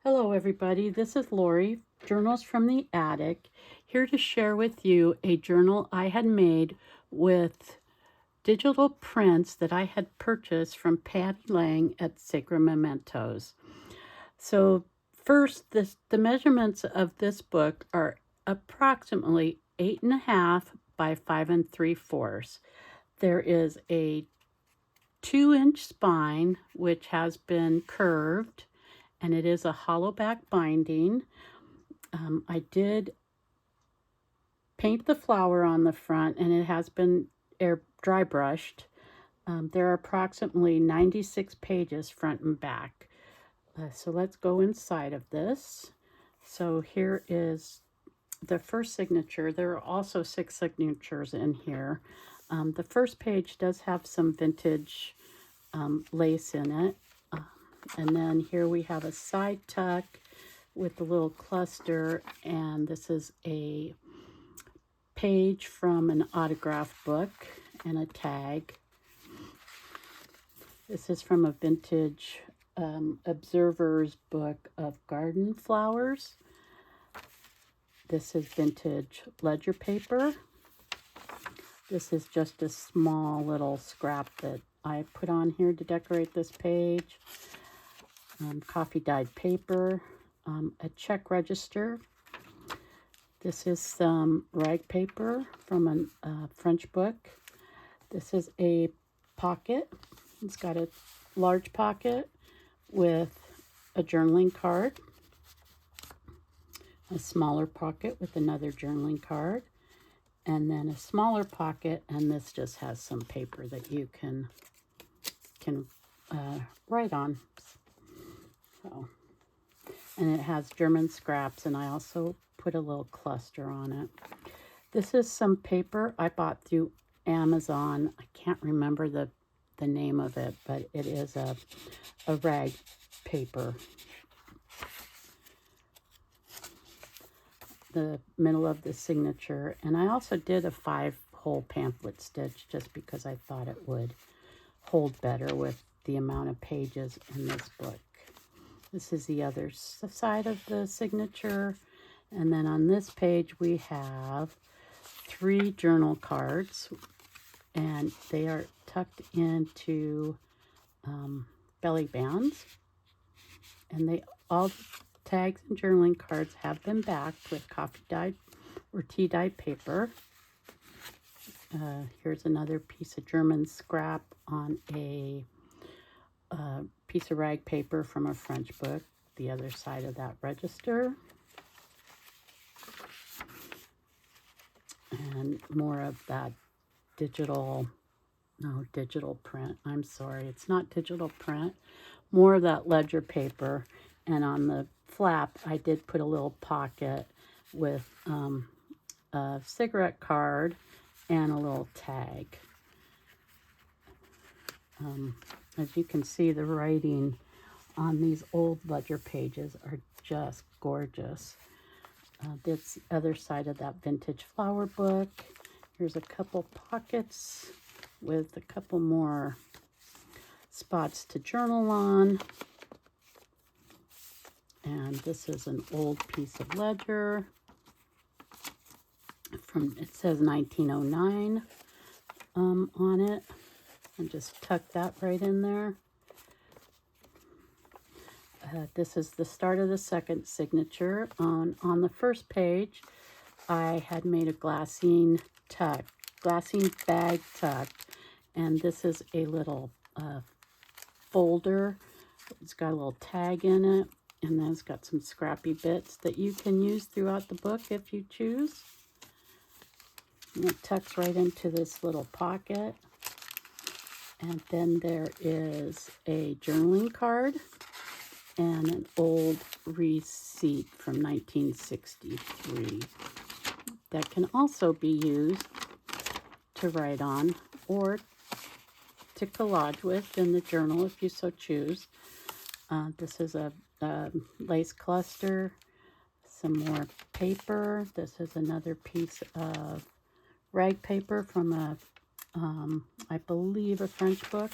Hello everybody, this is Lori, Journals from the Attic, here to share with you a journal I had made with digital prints that I had purchased from Patty Lang at Sacred Mementos. So first, the measurements of this book are approximately 8.5 by 5 3/4. There is a 2-inch spine which has been curved, and it is a hollow back binding. I did paint the flower on the front, and it has been dry brushed. There are approximately 96 pages front and back. So let's go inside of this. So here is the first signature. There are also 6 signatures in here. The first page does have some vintage lace in it. And then here we have a side tuck with a little cluster, and this is a page from an autograph book and a tag. This is from a vintage observer's book of garden flowers. This is vintage ledger paper. This is just a small little scrap that I put on here to decorate this page. Coffee dyed paper, a check register. This is some rag paper from a French book. This is a pocket. It's got a large pocket with a journaling card, a smaller pocket with another journaling card, and then a smaller pocket, and this just has some paper that you can write on. So, and it has German scraps, and I also put a little cluster on it. This is some paper I bought through Amazon. I can't remember the name of it, but it is a rag paper. The middle of the signature, and I also did a 5-hole pamphlet stitch just because I thought it would hold better with the amount of pages in this book. This is the other side of the signature. And then on this page, we have 3 journal cards, and they are tucked into belly bands. And all tags and journaling cards have been backed with coffee dyed or tea dyed paper. Here's another piece of German scrap on a piece of rag paper from a French book, the other side of that register. And more of that digital print. I'm sorry, it's not digital print. More of that ledger paper. And on the flap, I did put a little pocket with a cigarette card and a little tag. As you can see, the writing on these old ledger pages are just gorgeous. That's the other side of that vintage flower book. Here's a couple pockets with a couple more spots to journal on. And this is an old piece of ledger from, it says 1909 on it. And just tuck that right in there. This is the start of the second signature. On the first page, I had made a glassine bag tuck, and this is a little folder. It's got a little tag in it, and then it's got some scrappy bits that you can use throughout the book if you choose. And it tucks right into this little pocket. And then there is a journaling card and an old receipt from 1963 that can also be used to write on or to collage with in the journal if you so choose. This is a lace cluster, some more paper. This is another piece of rag paper from I believe a French book.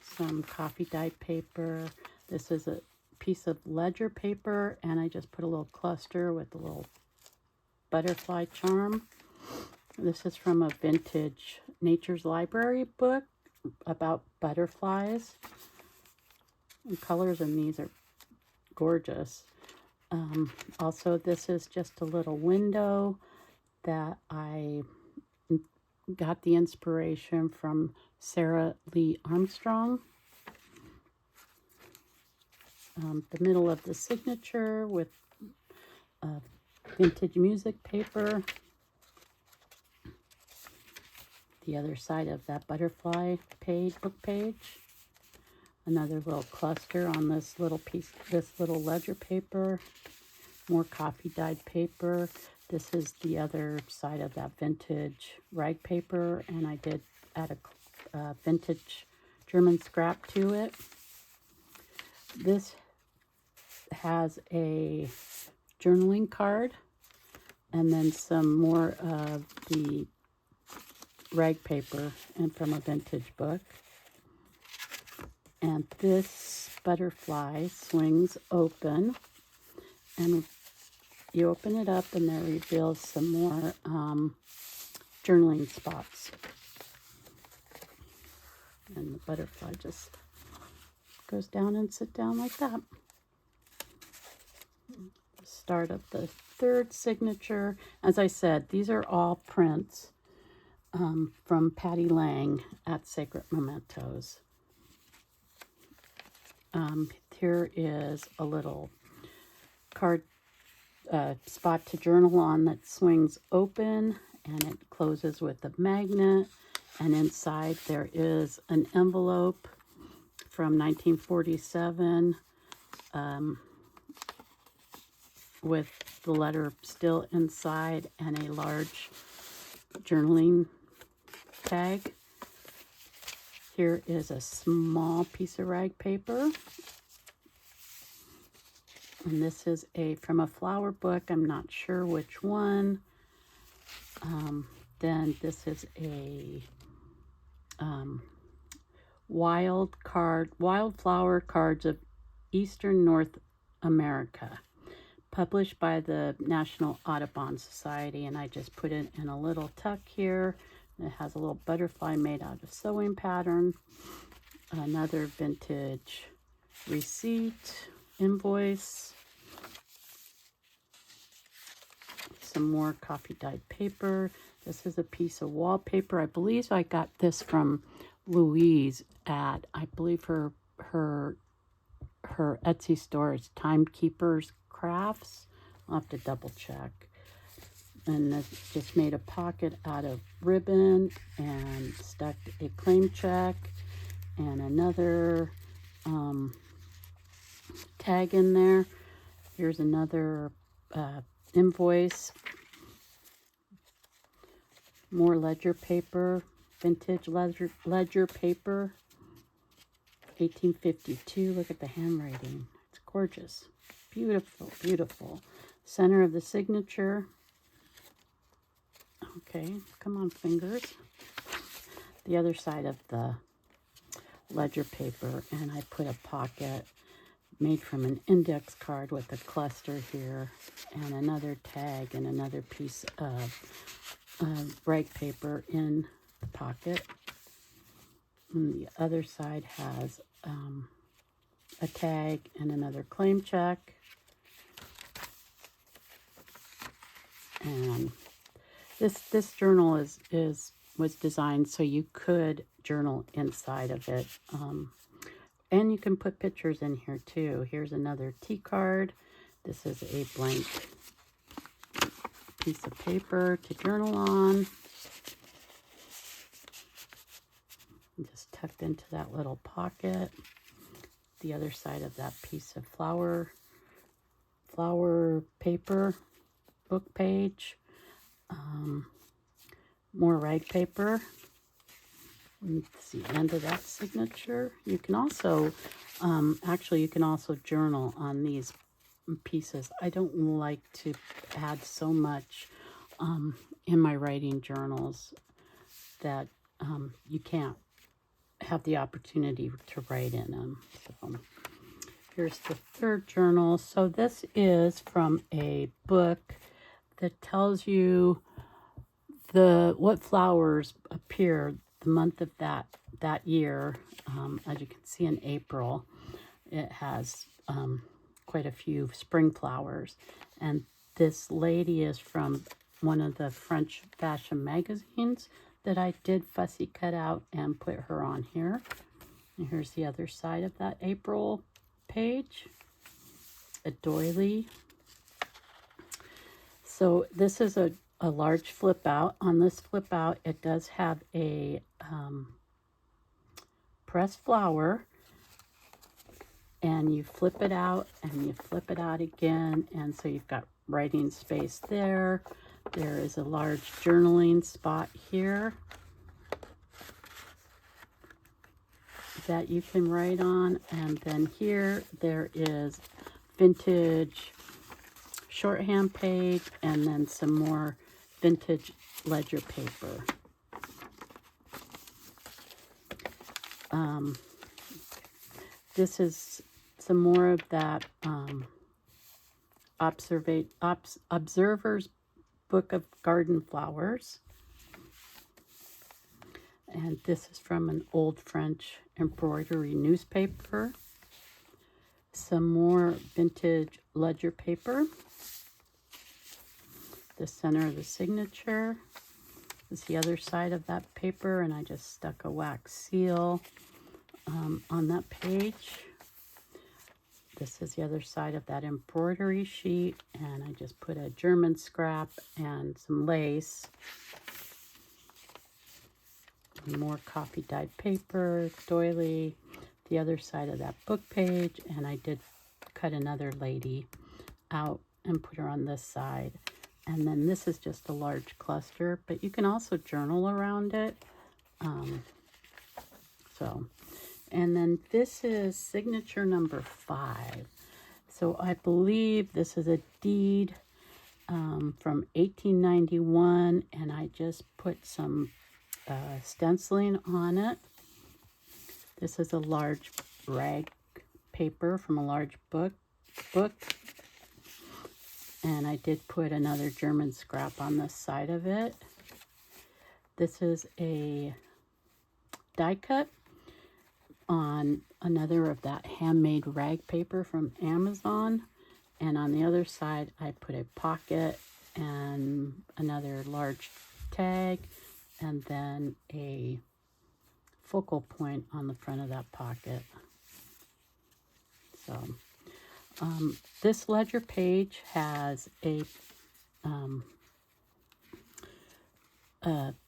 Some coffee dyed paper. This is a piece of ledger paper, and I just put a little cluster with a little butterfly charm. This is from a vintage Nature's Library book about butterflies. The colors in these are gorgeous. Also, this is just a little window that I got the inspiration from Sarah Lee Armstrong. The middle of the signature with vintage music paper. The other side of that butterfly page, book page. Another little cluster on this little piece, this little ledger paper. More coffee dyed paper. This is the other side of that vintage rag paper, and I did add a vintage German scrap to it. This has a journaling card, and then some more of the rag paper and from a vintage book. And this butterfly swings open, and you open it up and there reveals some more journaling spots. And the butterfly just goes down and sits down like that. The start of the third signature. As I said, these are all prints from Patty Lang at Sacred Mementos. Here is a little card spot to journal on that swings open, and it closes with a magnet, and inside there is an envelope from 1947 with the letter still inside and a large journaling tag. Here is a small piece of rag paper. And this is from a flower book. I'm not sure which one. Then this is a wildflower cards of Eastern North America, published by the National Audubon Society. And I just put it in a little tuck here. It has a little butterfly made out of sewing pattern. Another vintage receipt, invoice. Some more coffee dyed paper. This is a piece of wallpaper. I believe I got this from Louise at, I believe her Etsy store is Timekeeper's Crafts. I'll have to double check. And I just made a pocket out of ribbon and stuck a claim check and another tag in there. Here's another invoice. More ledger paper, vintage ledger paper, 1852. Look at the handwriting. It's gorgeous. Beautiful, beautiful. Center of the signature. Okay, come on, fingers. The other side of the ledger paper, and I put a pocket made from an index card with a cluster here, and another tag and another piece of rag paper in the pocket. And the other side has a tag and another claim check. And this journal was designed so you could journal inside of it. And you can put pictures in here too. Here's another T card. This is a blank piece of paper to journal on. Just tucked into that little pocket. The other side of that piece of flower paper, book page. More rag paper. It's the end of that signature. You can also, actually, you can also journal on these pieces. I don't like to add so much in my writing journals that you can't have the opportunity to write in them. So Here's the third journal. So this is from a book that tells you what flowers appear the month of that year. As you can see in April, it has quite a few spring flowers. And this lady is from one of the French fashion magazines that I did fussy cut out and put her on here. And here's the other side of that April page, a doily. So this is a large flip out. On this flip out, it does have a pressed flower, and you flip it out and you flip it out again, and so you've got writing space there. There is a large journaling spot here that you can write on, and then here there is vintage shorthand page, and then some more vintage ledger paper. This is some more of that Observer's Book of Garden Flowers. And this is from an old French embroidery newspaper. Some more vintage ledger paper. The center of the signature is the other side of that paper, and I just stuck a wax seal on that page. This is the other side of that embroidery sheet, and I just put a German scrap and some lace. More coffee dyed paper, doily, the other side of that book page, and I did cut another lady out and put her on this side. And then this is just a large cluster, but you can also journal around it. And then this is signature number 5. So I believe this is a deed from 1891, and I just put some stenciling on it. This is a large rag paper from a large book. And I did put another German scrap on the side of it. This is a die cut on another of that handmade rag paper from Amazon. And on the other side, I put a pocket and another large tag, and then a focal point on the front of that pocket. So this ledger page has a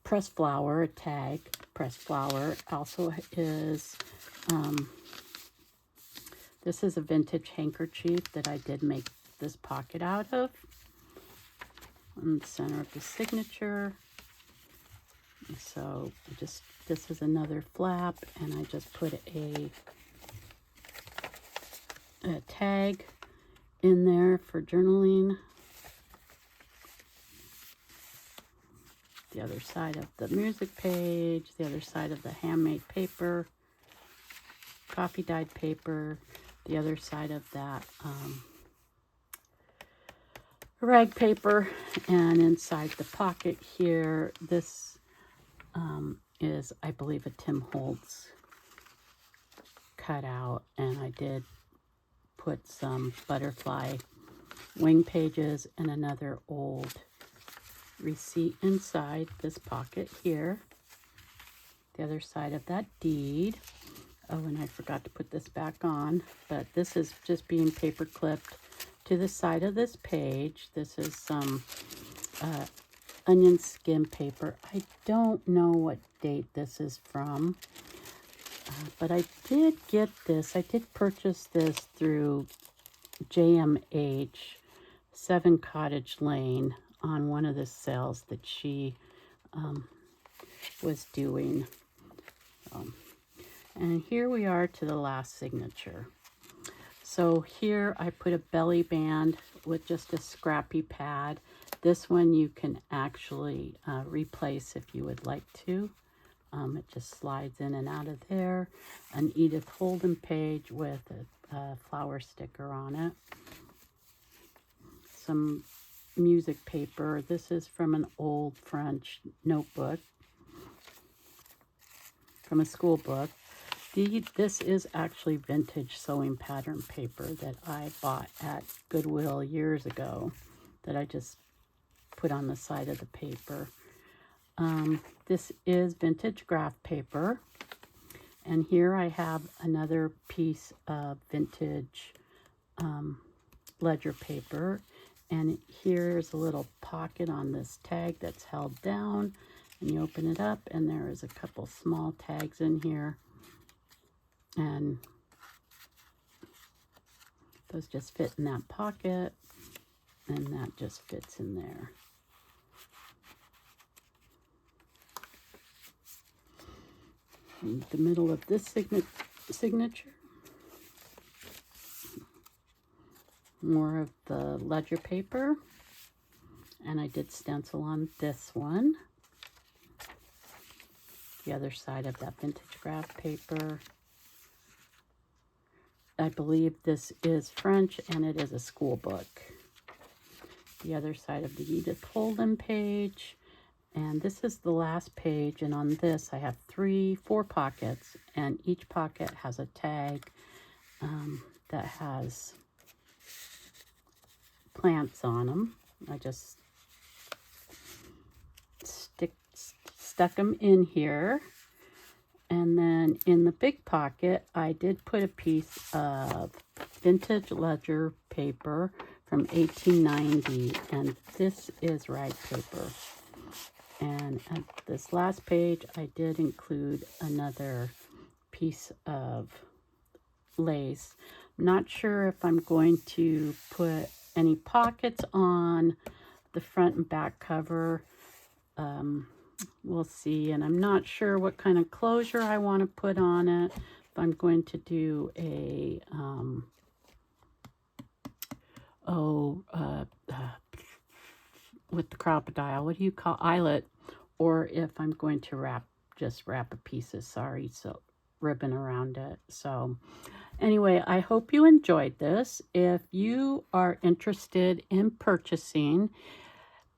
pressed flower, a tag pressed flower. Also is this is a vintage handkerchief that I did make this pocket out of. In the center of the signature. So this is another flap, and I just put a tag in there for journaling. The other side of the music page, the other side of the handmade paper, coffee dyed paper, the other side of that rag paper, and inside the pocket here, this is, I believe, a Tim Holtz cutout, and I did put some butterfly wing pages and another old receipt inside this pocket here. The other side of that deed. Oh, and I forgot to put this back on, but this is just being paper clipped to the side of this page. This is some onion skin paper. I don't know what date this is from, but I did get this. I did purchase this through JMH 7 Cottage Lane on one of the sales that she was doing. And here we are to the last signature. So here I put a belly band with just a scrappy pad. This one you can actually replace if you would like to. It just slides in and out of there. An Edith Holden page with a flower sticker on it. Some music paper. This is from an old French notebook, from a school book. This is actually vintage sewing pattern paper that I bought at Goodwill years ago that I just put on the side of the paper. This is vintage graph paper. And here I have another piece of vintage ledger paper. And here's a little pocket on this tag that's held down. And you open it up and there is a couple small tags in here. And those just fit in that pocket. And that just fits in there. In the middle of this signature, more of the ledger paper, and I did stencil on this one. The other side of that vintage graph paper. I believe this is French and it is a school book. The other side of the Edith Holden page. And this is the last page, and on this I have 4 pockets, and each pocket has a tag that has plants on them. I just stuck them in here. And then in the big pocket, I did put a piece of vintage ledger paper from 1890, and this is rag paper. And at this last page, I did include another piece of lace. I'm not sure if I'm going to put any pockets on the front and back cover. We'll see. And I'm not sure what kind of closure I want to put on it. If I'm going to do a, with the crocodile, what do you call eyelet, or if I'm going to just wrap a piece of ribbon around it. So anyway, I hope you enjoyed this. If you are interested in purchasing,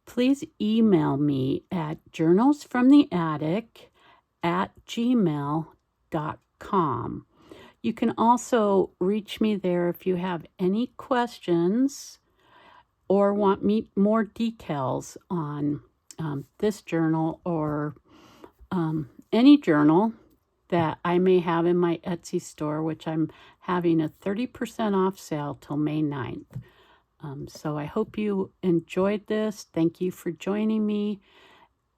please email me at journalsfromtheattic@gmail.com. You can also reach me there if you have any questions or want more details on this journal or any journal that I may have in my Etsy store, which I'm having a 30% off sale till May 9th. So I hope you enjoyed this. Thank you for joining me,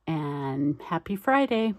and happy Friday.